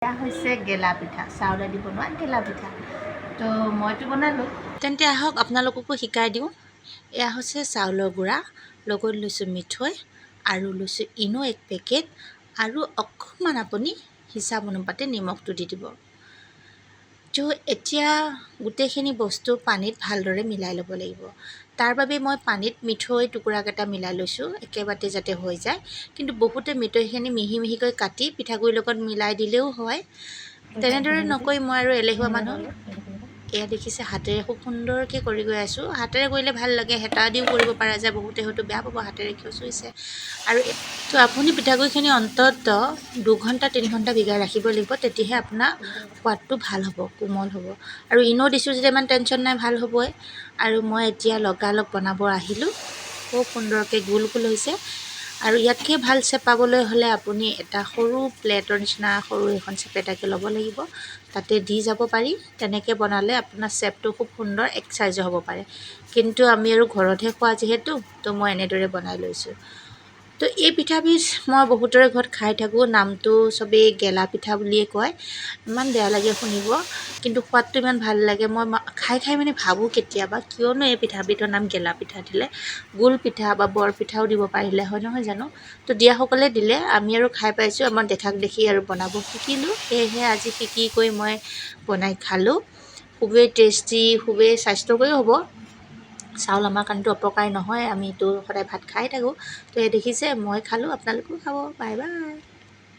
এয়া হৈছে গেলা পিঠা, চাউলেদি বনোৱা গেলা পিঠা। তো মইতো বনালোঁ, তেন্তে আহক আপোনালোককো শিকাই দিওঁ। এয়া হৈছে চাউলৰ গুড়া, লগত লৈছোঁ মিঠৈ আৰু লৈছোঁ ইনো 1 পেকেট আৰু অকণমান আপুনি হিচাপ অনুপাতে নিমখটো দি দিব। তো এতিয়া গোটেইখিনি বস্তু পানীত ভালদৰে মিলাই ল'ব লাগিব। তাৰ বাবে মই পানীত মিঠৈ টুকুৰাকেইটা মিলাই লৈছোঁ, একেবাৰতে যাতে হৈ যায়। কিন্তু বহুতে মিঠৈখিনি মিহি মিহিকৈ কাটি পিঠাগুড়িৰ লগত মিলাই দিলেও হয়। তেনেদৰে নকৈ মই আৰু এলেহুৱা মানুহ। এয়া দেখিছে হাতেৰে খুব সুন্দৰকৈ কৰি গৈ আছোঁ। হাতেৰে কৰিলে ভাল লাগে, হেতা দিও কৰিব পৰা যায়। বহুতে হয়তো বেয়া পাব হাতেৰে কিয় চুইছে। আৰু তো আপুনি পিঠাগুড়িখিনি অন্ততঃ 2 ঘণ্টা 3 ঘণ্টা ভিগাই ৰাখিব লাগিব, তেতিয়াহে আপোনাৰ সোৱাদটো ভাল হ'ব, কোমল হ'ব। আৰু ইনো দিছোঁ যেতিয়া ইমান টেনশ্যন নাই, ভাল হ'বই। আৰু মই এতিয়া লগালগ বনাব আহিলোঁ। খুব সুন্দৰকৈ গোল গোল হৈছে। আৰু ইয়াতকৈ ভাল চেপাবলৈ হ'লে আপুনি এটা সৰু প্লেটৰ নিচিনা সৰু এখন চেপেটাকে ল'ব লাগিব, তাতে দি যাব পাৰি। তেনেকৈ বনালে আপোনাৰ চেপটো খুব সুন্দৰ এক চাইজৰ হ'ব পাৰে। কিন্তু আমি আৰু ঘৰতহে খোৱা যিহেতু, তো মই এনেদৰে বনাই লৈছোঁ। তো এই পিঠাবিধ মই বহুতৰে ঘৰত খাই থাকোঁ। নামটো চবেই গেলা পিঠা বুলিয়ে কয়। ইমান বেয়া লাগে শুনিব, কিন্তু সোৱাদটো ইমান ভাল লাগে। মই খাই খাই মানে ভাবোঁ কেতিয়াবা, কিয়নো এই পিঠাবিধৰ নাম গেলা পিঠা দিলে। গোল পিঠা বা বৰ পিঠাও দিব পাৰিলে হয়, নহয় জানো? তো দিয়াসকলে দিলে, আমি আৰু খাই পাইছোঁ। আমাৰ দেখাক দেখি আৰু বনাব শিকিলোঁ। সেয়েহে আজি শিকি কৰি মই বনাই খালোঁ। খুবেই টেষ্টি, খুবেই স্বাস্থ্যকৰো হ'ব। চাউল আমাৰ কাৰণেতো অপকাৰী নহয়, আমিতো সদায় ভাত খাই থাকোঁ। তো এই দেখিছে মই খালোঁ, আপোনালোকেও খাব। Bye bye.